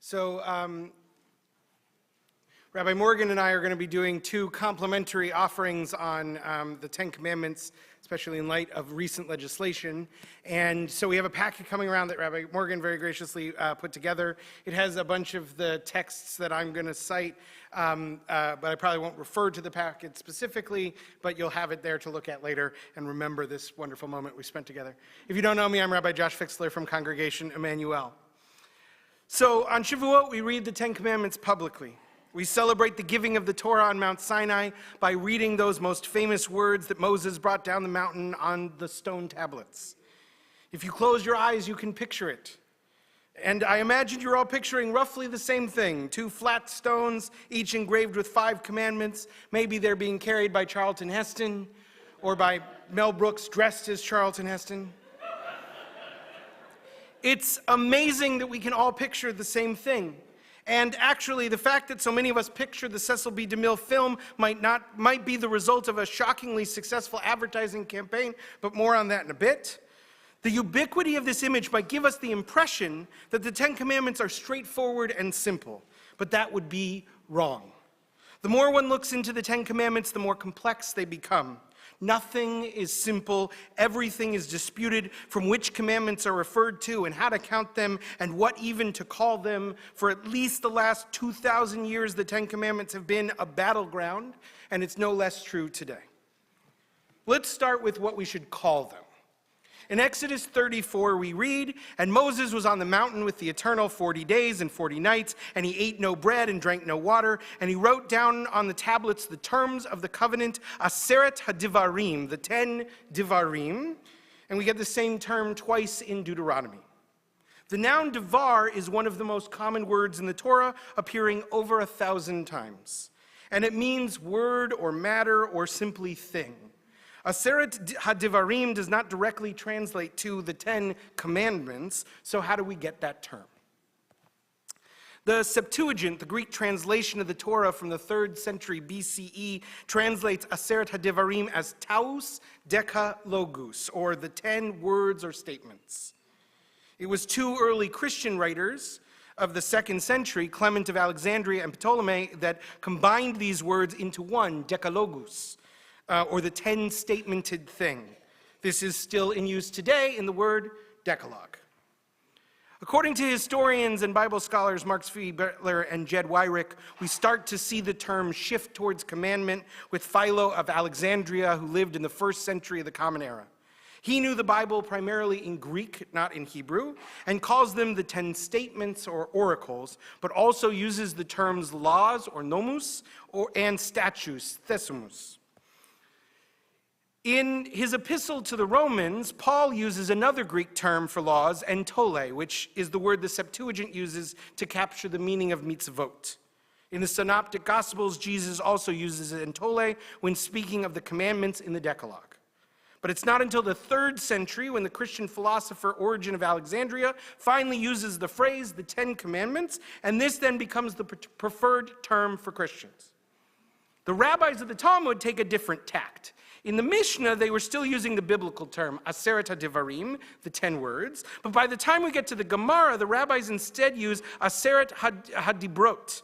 So Rabbi Morgan and I are going to be doing two complimentary offerings on the Ten Commandments, especially in light of recent legislation. And so we have a packet coming around that Rabbi Morgan very graciously put together. It has a bunch of the texts that I'm going to cite, but I probably won't refer to the packet specifically, but you'll have it there to look at later and remember this wonderful moment we spent together. If you don't know me, I'm Rabbi Josh Fixler from Congregation Emmanuel. So on Shavuot, we read the Ten Commandments publicly. We celebrate the giving of the Torah on Mount Sinai by reading those most famous words that Moses brought down the mountain on the stone tablets. If you close your eyes, you can picture it. And I imagine you're all picturing roughly the same thing. Two flat stones, each engraved with 5 commandments. Maybe they're being carried by Charlton Heston or by Mel Brooks dressed as Charlton Heston. It's amazing that we can all picture the same thing. And actually, the fact that so many of us picture the Cecil B. DeMille film might be the result of a shockingly successful advertising campaign, but more on that in a bit. The ubiquity of this image might give us the impression that the Ten Commandments are straightforward and simple, but that would be wrong. The more one looks into the Ten Commandments, the more complex they become. Nothing is simple. Everything is disputed from which commandments are referred to and how to count them and what even to call them. For at least the last 2,000 years, the Ten Commandments have been a battleground, and it's no less true today. Let's start with what we should call them. In Exodus 34, we read, "And Moses was on the mountain with the Eternal 40 days and 40 nights, and he ate no bread and drank no water, and he wrote down on the tablets the terms of the covenant, Aseret HaDivarim, the 10 Divarim," and we get the same term twice in Deuteronomy. The noun divar is one of the most common words in the Torah, appearing over 1,000 times, and it means word or matter or simply thing. Aseret HaDivarim does not directly translate to the 10 Commandments, so how do we get that term? The Septuagint, the Greek translation of the Torah from the 3rd century BCE, translates Aseret HaDivarim as Taus Decalogus, or the 10 words or statements. It was 2 early Christian writers of the 2nd century, Clement of Alexandria and Ptolemy, that combined these words into one, Decalogus, or the 10-statemented thing. This is still in use today in the word Decalogue. According to historians and Bible scholars Mark Fixler and Jed Wyrick, we start to see the term shift towards commandment with Philo of Alexandria, who lived in the 1st century of the Common Era. He knew the Bible primarily in Greek, not in Hebrew, and calls them the 10 statements or oracles, but also uses the terms laws or nomus and statutes, thesumus. In his epistle to the Romans, Paul uses another Greek term for laws, entole, which is the word the Septuagint uses to capture the meaning of mitzvot. In the Synoptic Gospels, Jesus also uses entole when speaking of the commandments in the Decalogue. But it's not until the 3rd century when the Christian philosopher Origen of Alexandria finally uses the phrase, the 10 Commandments, and this then becomes the preferred term for Christians. The rabbis of the Talmud take a different tact. In the Mishnah, they were still using the biblical term, Aseret HaDivarim, the 10 words, but by the time we get to the Gemara, the rabbis instead use Aseret HaDibrot,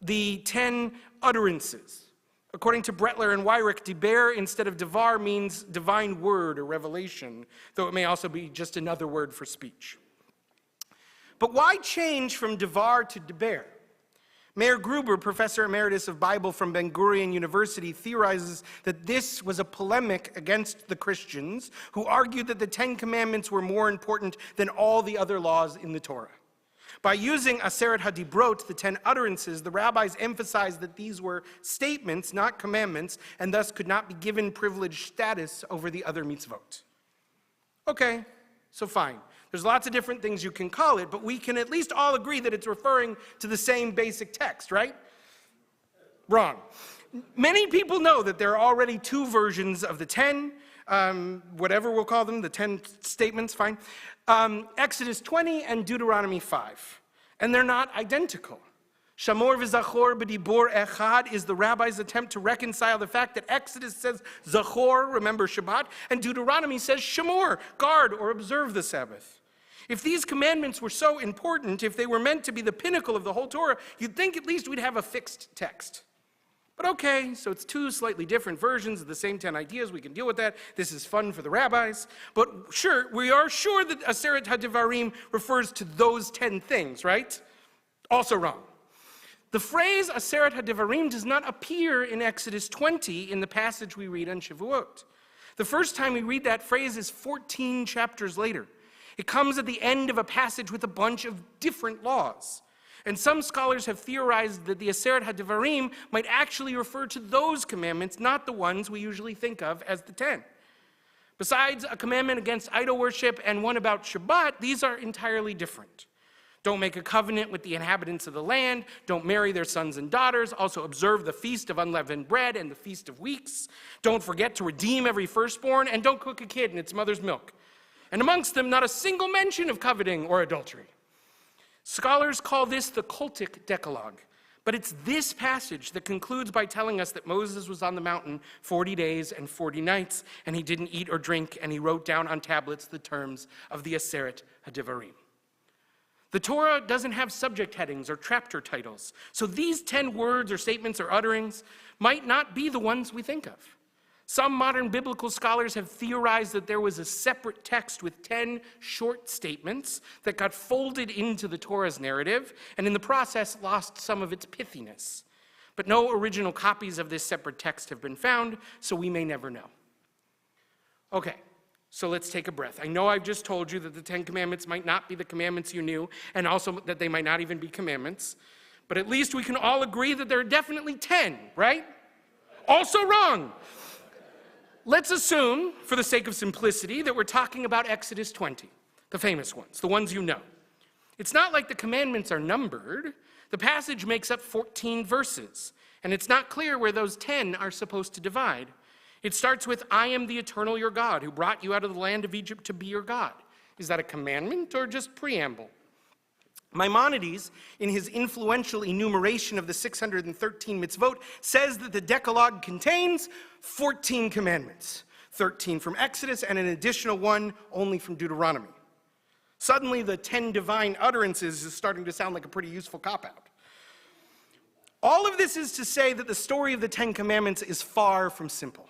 the 10 utterances. According to Brettler and Wyrick, diber instead of devar means divine word or revelation, though it may also be just another word for speech. But why change from devar to diber? Meir Gruber, professor emeritus of Bible from Ben Gurion University, theorizes that this was a polemic against the Christians who argued that the 10 Commandments were more important than all the other laws in the Torah. By using Aseret HaDibrot, the 10 utterances, the rabbis emphasized that these were statements, not commandments, and thus could not be given privileged status over the other mitzvot. Okay, so fine. There's lots of different things you can call it, but we can at least all agree that it's referring to the same basic text, right? Wrong. Many people know that there are already 2 versions of the 10, whatever we'll call them, the 10 statements, fine. Exodus 20 and Deuteronomy 5. And they're not identical. Shamor v'zachor b'dibor echad is the rabbi's attempt to reconcile the fact that Exodus says zachor, remember Shabbat, and Deuteronomy says shamor, guard or observe the Sabbath. If these commandments were so important, if they were meant to be the pinnacle of the whole Torah, you'd think at least we'd have a fixed text. But okay, so it's two slightly different versions of the same 10 ideas. We can deal with that. This is fun for the rabbis. But sure, we are sure that Aseret HaDevarim refers to those 10 things, right? Also wrong. The phrase Aseret HaDevarim does not appear in Exodus 20 in the passage we read on Shavuot. The first time we read that phrase is 14 chapters later. It comes at the end of a passage with a bunch of different laws. And some scholars have theorized that the Aseret HaDevarim might actually refer to those commandments, not the ones we usually think of as the 10. Besides a commandment against idol worship and one about Shabbat, these are entirely different. Don't make a covenant with the inhabitants of the land. Don't marry their sons and daughters. Also observe the Feast of Unleavened Bread and the Feast of Weeks. Don't forget to redeem every firstborn, and don't cook a kid in its mother's milk. And amongst them, not a single mention of coveting or adultery. Scholars call this the cultic Decalogue, but it's this passage that concludes by telling us that Moses was on the mountain 40 days and 40 nights, and he didn't eat or drink, and he wrote down on tablets the terms of the Aseret HaDevarim. The Torah doesn't have subject headings or chapter titles, so these 10 words or statements or utterings might not be the ones we think of. Some modern biblical scholars have theorized that there was a separate text with 10 short statements that got folded into the Torah's narrative, and in the process lost some of its pithiness. But no original copies of this separate text have been found, so we may never know. Okay, so let's take a breath. I know I've just told you that the 10 commandments might not be the commandments you knew, and also that they might not even be commandments, but at least we can all agree that there are definitely 10, right? Also wrong. Let's assume, for the sake of simplicity, that we're talking about Exodus 20, the famous ones, the ones you know. It's not like the commandments are numbered. The passage makes up 14 verses, and it's not clear where those 10 are supposed to divide. It starts with, I am the eternal your God, who brought you out of the land of Egypt to be your God. Is that a commandment or just preamble? Maimonides, in his influential enumeration of the 613 mitzvot, says that the Decalogue contains 14 commandments, 13 from Exodus and an additional one only from Deuteronomy. Suddenly, the 10 divine utterances is starting to sound like a pretty useful cop-out. All of this is to say that the story of the 10 commandments is far from simple.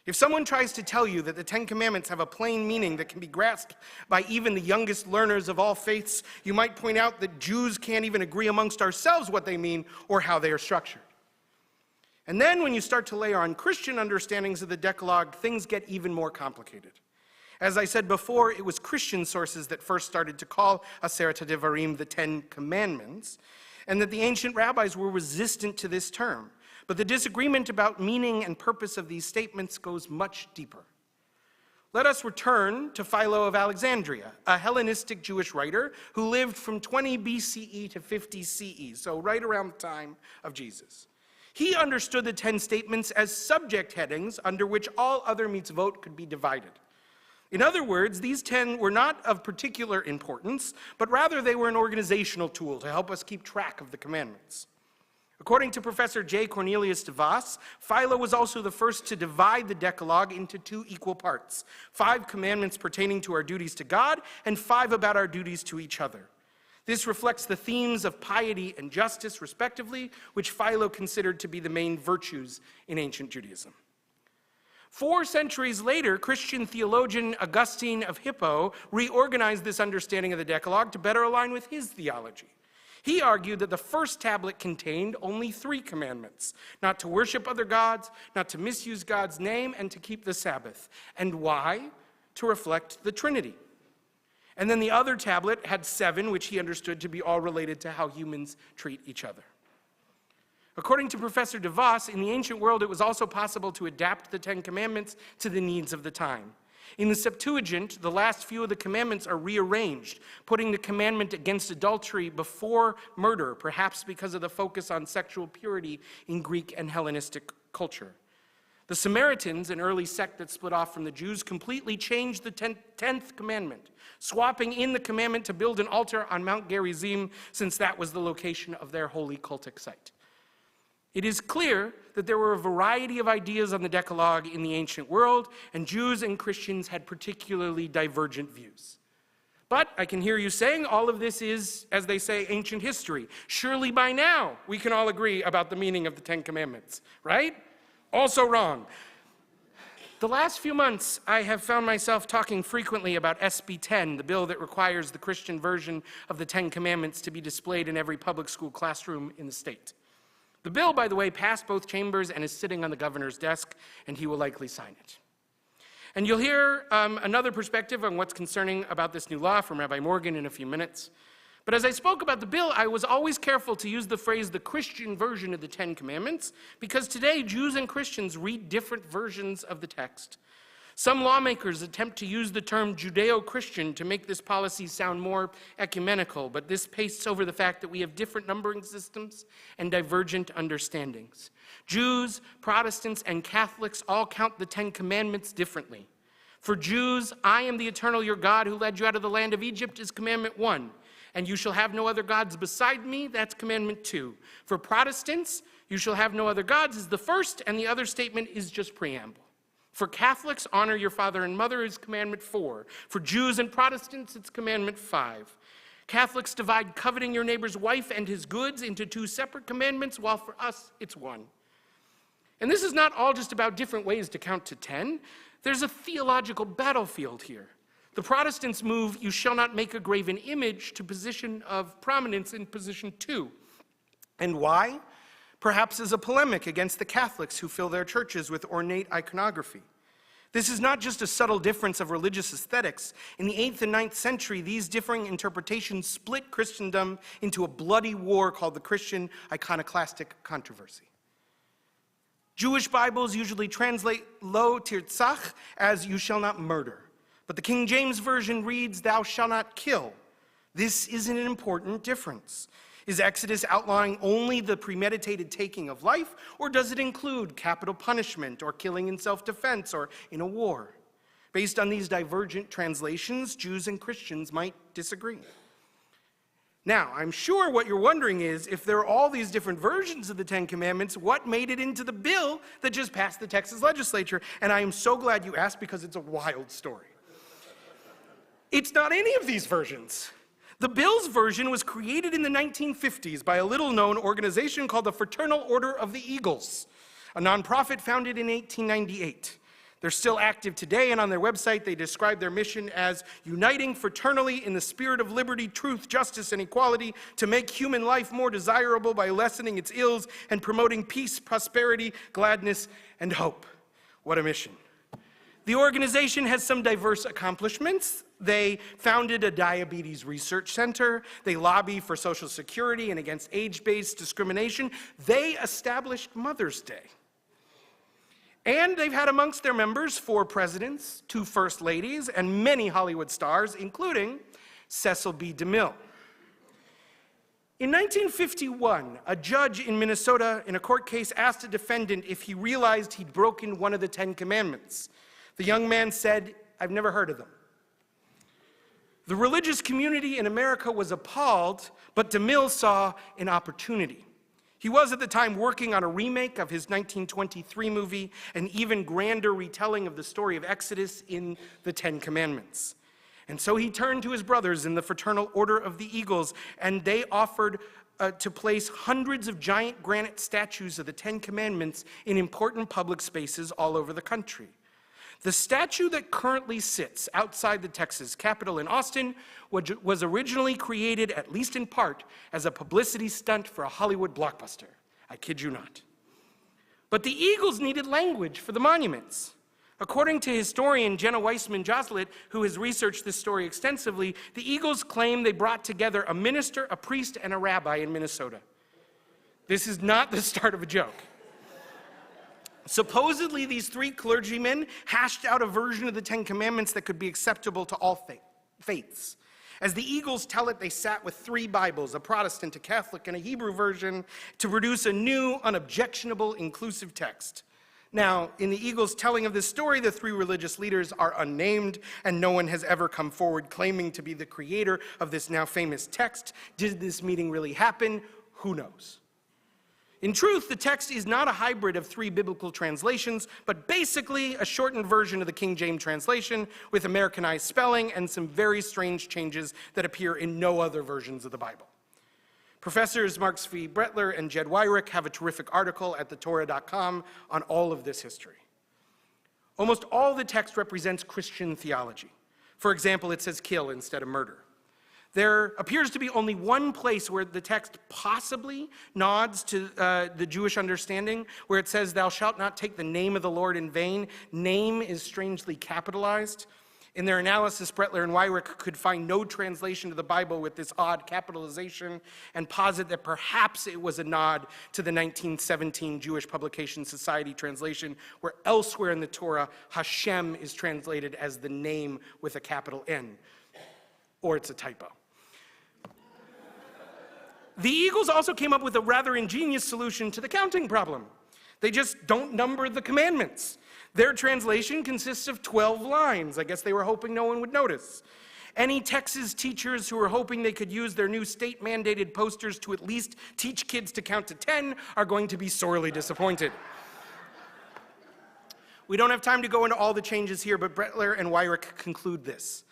If someone tries to tell you that the 10 commandments have a plain meaning that can be grasped by even the youngest learners of all faiths, you might point out that Jews can't even agree amongst ourselves what they mean or how they are structured. And then when you start to layer on Christian understandings of the Decalogue, things get even more complicated. As I said before, it was Christian sources that first started to call Aseret HaDevarim the 10 Commandments, and that the ancient rabbis were resistant to this term. But the disagreement about meaning and purpose of these statements goes much deeper. Let us return to Philo of Alexandria, a Hellenistic Jewish writer who lived from 20 BCE to 50 CE, so right around the time of Jesus. He understood the 10 statements as subject headings under which all other mitzvot could be divided. In other words, these 10 were not of particular importance, but rather they were an organizational tool to help us keep track of the commandments. According to Professor J. Cornelius de Vos, Philo was also the first to divide the Decalogue into 2 equal parts, 5 commandments pertaining to our duties to God and 5 about our duties to each other. This reflects the themes of piety and justice, respectively, which Philo considered to be the main virtues in ancient Judaism. 4 centuries later, Christian theologian Augustine of Hippo reorganized this understanding of the Decalogue to better align with his theology. He argued that the first tablet contained only 3 commandments: not to worship other gods, not to misuse God's name, and to keep the Sabbath. And why? To reflect the Trinity. And then the other tablet had 7, which he understood to be all related to how humans treat each other. According to Professor de Vos, in the ancient world, it was also possible to adapt the 10 commandments to the needs of the time. In the Septuagint, the last few of the commandments are rearranged, putting the commandment against adultery before murder, perhaps because of the focus on sexual purity in Greek and Hellenistic culture. The Samaritans, an early sect that split off from the Jews, completely changed the 10th commandment, swapping in the commandment to build an altar on Mount Gerizim, since that was the location of their holy cultic site. It is clear that there were a variety of ideas on the Decalogue in the ancient world, and Jews and Christians had particularly divergent views. But I can hear you saying all of this is, as they say, ancient history. Surely by now we can all agree about the meaning of the Ten Commandments, right? Also wrong. The last few months, I have found myself talking frequently about SB 10, the bill that requires the Christian version of the Ten Commandments to be displayed in every public school classroom in the state. The bill, by the way, passed both chambers and is sitting on the governor's desk, and he will likely sign it. And you'll hear another perspective on what's concerning about this new law from Rabbi Morgan in a few minutes. But as I spoke about the bill, I was always careful to use the phrase the Christian version of the Ten Commandments, because today Jews and Christians read different versions of the text. Some lawmakers attempt to use the term Judeo-Christian to make this policy sound more ecumenical, but this pastes over the fact that we have different numbering systems and divergent understandings. Jews, Protestants, and Catholics all count the Ten Commandments differently. For Jews, I am the eternal your God who led you out of the land of Egypt is commandment 1. And you shall have no other gods beside me, that's commandment 2. For Protestants, you shall have no other gods is the first, and the other statement is just preamble. For Catholics, honor your father and mother is commandment 4. For Jews and Protestants, it's commandment 5. Catholics divide coveting your neighbor's wife and his goods into 2 separate commandments, while for us, it's 1. And this is not all just about different ways to count to 10. There's a theological battlefield here. The Protestants move, you shall not make a graven image, to position of prominence in position 2. And why? Perhaps as a polemic against the Catholics who fill their churches with ornate iconography. This is not just a subtle difference of religious aesthetics. In the 8th and 9th century, these differing interpretations split Christendom into a bloody war called the Christian iconoclastic controversy. Jewish Bibles usually translate lo tirtzach as you shall not murder. But the King James Version reads, thou shalt not kill. This is an important difference. Is Exodus outlawing only the premeditated taking of life, or does it include capital punishment or killing in self-defense or in a war? Based on these divergent translations, Jews and Christians might disagree. Now, I'm sure what you're wondering is, if there are all these different versions of the Ten Commandments, what made it into the bill that just passed the Texas legislature? And I am so glad you asked, because it's a wild story. It's not any of these versions. The bill's version was created in the 1950s by a little-known organization called the Fraternal Order of the Eagles, a nonprofit founded in 1898. They're still active today, and on their website they describe their mission as uniting fraternally in the spirit of liberty, truth, justice, and equality to make human life more desirable by lessening its ills and promoting peace, prosperity, gladness, and hope. What a mission. The organization has some diverse accomplishments. They founded a diabetes research center. They lobby for Social Security and against age-based discrimination. They established Mother's Day. And they've had amongst their members 4 presidents, 2 first ladies, and many Hollywood stars, including Cecil B. DeMille. In 1951, a judge in Minnesota in a court case asked a defendant if he realized he'd broken one of the 10 Commandments. The young man said, I've never heard of them. The religious community in America was appalled, but DeMille saw an opportunity. He was at the time working on a remake of his 1923 movie, an even grander retelling of the story of Exodus in the 10 Commandments. And so he turned to his brothers in the Fraternal Order of the Eagles, and they offered to place hundreds of giant granite statues of the 10 Commandments in important public spaces all over the country. The statue that currently sits outside the Texas Capitol in Austin was originally created, at least in part, as a publicity stunt for a Hollywood blockbuster. I kid you not. But the Eagles needed language for the monuments. According to historian Jenna Weissman-Joslet, who has researched this story extensively, the Eagles claim they brought together a minister, a priest, and a rabbi in Minnesota. This is not the start of a joke. Supposedly, these 3 clergymen hashed out a version of the 10 Commandments that could be acceptable to all faiths. As the Eagles tell it, they sat with 3 Bibles, a Protestant, a Catholic, and a Hebrew version, to produce a new, unobjectionable, inclusive text. Now, in the Eagles' telling of this story, the 3 religious leaders are unnamed, and no one has ever come forward claiming to be the creator of this now famous text. Did this meeting really happen? Who knows? In truth, the text is not a hybrid of 3 biblical translations, but basically a shortened version of the King James translation with Americanized spelling and some very strange changes that appear in no other versions of the Bible. Professors Mark V. Brettler and Jed Wyrick have a terrific article at thetorah.com on all of this history. Almost all the text represents Christian theology. For example, it says kill instead of murder. There appears to be only one place where the text possibly nods to the Jewish understanding, where it says, "Thou shalt not take the name of the Lord in vain." Name is strangely capitalized. In their analysis, Brettler and Wyrick could find no translation of the Bible with this odd capitalization and posit that perhaps it was a nod to the 1917 Jewish Publication Society translation, where elsewhere in the Torah, Hashem is translated as the name with a capital N, or it's a typo. The Eagles also came up with a rather ingenious solution to the counting problem. They just don't number the commandments. Their translation consists of 12 lines. I guess they were hoping no one would notice. Any Texas teachers who were hoping they could use their new state-mandated posters to at least teach kids to count to 10 are going to be sorely disappointed. We don't have time to go into all the changes here, but Brettler and Wyrick conclude this.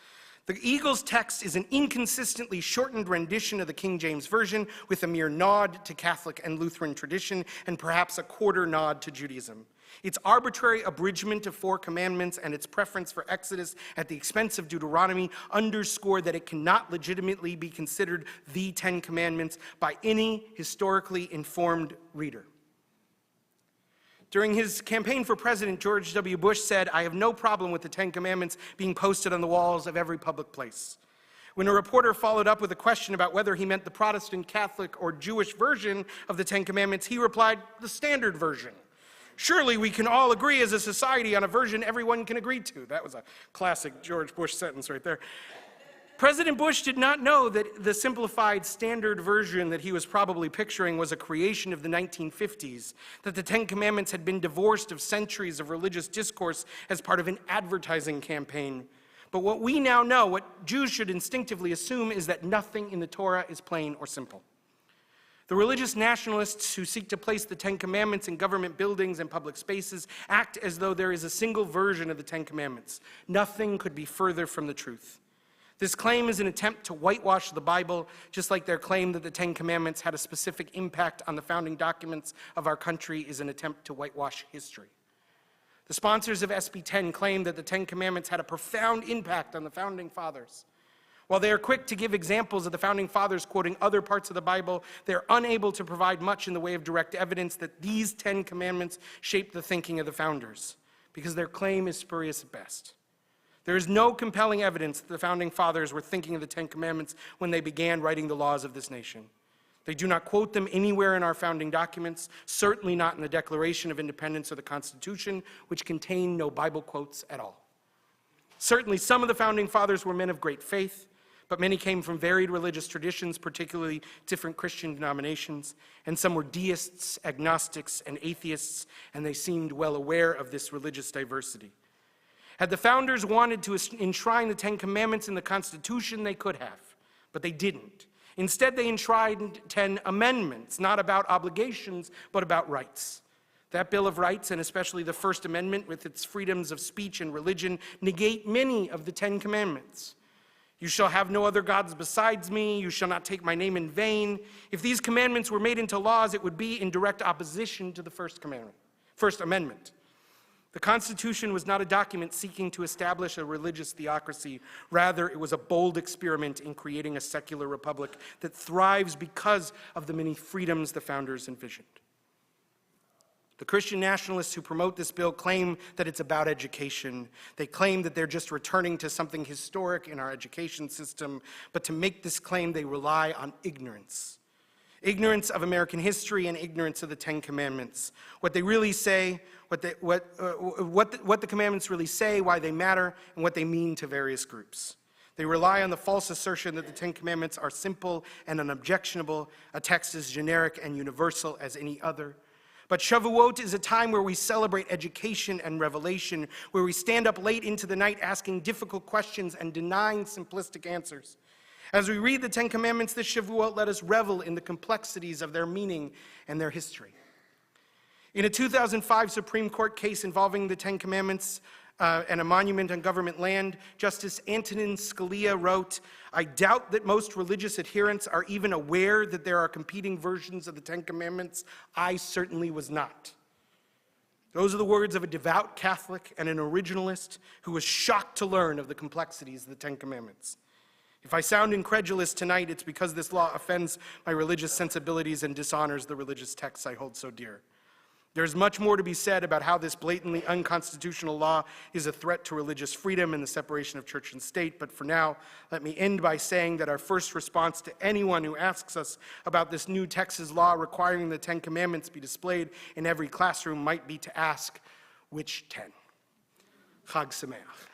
The Eagles text is an inconsistently shortened rendition of the King James Version with a mere nod to Catholic and Lutheran tradition and perhaps a quarter nod to Judaism. Its arbitrary abridgment of 4 commandments and its preference for Exodus at the expense of Deuteronomy underscore that it cannot legitimately be considered the 10 Commandments by any historically informed reader. During his campaign for president, George W. Bush said, "I have no problem with the 10 Commandments being posted on the walls of every public place." When a reporter followed up with a question about whether he meant the Protestant, Catholic, or Jewish version of the 10 Commandments, he replied, "The standard version. Surely we can all agree as a society on a version everyone can agree to." That was a classic George Bush sentence right there. President Bush did not know that the simplified standard version that he was probably picturing was a creation of the 1950s, that the 10 Commandments had been divorced of centuries of religious discourse as part of an advertising campaign. But what we now know, what Jews should instinctively assume, is that nothing in the Torah is plain or simple. The religious nationalists who seek to place the 10 Commandments in government buildings and public spaces act as though there is a single version of the 10 Commandments. Nothing could be further from the truth. This claim is an attempt to whitewash the Bible, just like their claim that the 10 Commandments had a specific impact on the founding documents of our country is an attempt to whitewash history. The sponsors of SB 10 claim that the 10 Commandments had a profound impact on the founding fathers. While they are quick to give examples of the founding fathers quoting other parts of the Bible, they are unable to provide much in the way of direct evidence that these 10 Commandments shaped the thinking of the founders, because their claim is spurious at best. There is no compelling evidence that the founding fathers were thinking of the 10 Commandments when they began writing the laws of this nation. They do not quote them anywhere in our founding documents, certainly not in the Declaration of Independence or the Constitution, which contain no Bible quotes at all. Certainly some of the founding fathers were men of great faith, but many came from varied religious traditions, particularly different Christian denominations, and some were deists, agnostics, and atheists, and they seemed well aware of this religious diversity. Had the founders wanted to enshrine the 10 Commandments in the Constitution, they could have, but they didn't. Instead, they enshrined 10 amendments, not about obligations, but about rights. That Bill of Rights, and especially the First Amendment with its freedoms of speech and religion, negate many of the 10 Commandments. You shall have no other gods besides me. You shall not take my name in vain. If these commandments were made into laws, it would be in direct opposition to the First Amendment. The Constitution was not a document seeking to establish a religious theocracy. Rather, it was a bold experiment in creating a secular republic that thrives because of the many freedoms the founders envisioned. The Christian nationalists who promote this bill claim that it's about education. They claim that they're just returning to something historic in our education system, but to make this claim, they rely on ignorance. Ignorance of American history and ignorance of the 10 Commandments. What they really say, what the commandments really say, why they matter, and what they mean to various groups. They rely on the false assertion that the 10 Commandments are simple and unobjectionable, a text as generic and universal as any other. But Shavuot is a time where we celebrate education and revelation, where we stand up late into the night asking difficult questions and denying simplistic answers. As we read the 10 Commandments this Shavuot, let us revel in the complexities of their meaning and their history. In a 2005 Supreme Court case involving the Ten Commandments and a monument on government land, Justice Antonin Scalia wrote, "I doubt that most religious adherents are even aware that there are competing versions of the Ten Commandments. I certainly was not." Those are the words of a devout Catholic and an originalist who was shocked to learn of the complexities of the Ten Commandments. If I sound incredulous tonight, it's because this law offends my religious sensibilities and dishonors the religious texts I hold so dear. There's much more to be said about how this blatantly unconstitutional law is a threat to religious freedom and the separation of church and state, but for now, let me end by saying that our first response to anyone who asks us about this new Texas law requiring the Ten Commandments be displayed in every classroom might be to ask, which 10? Chag Sameach.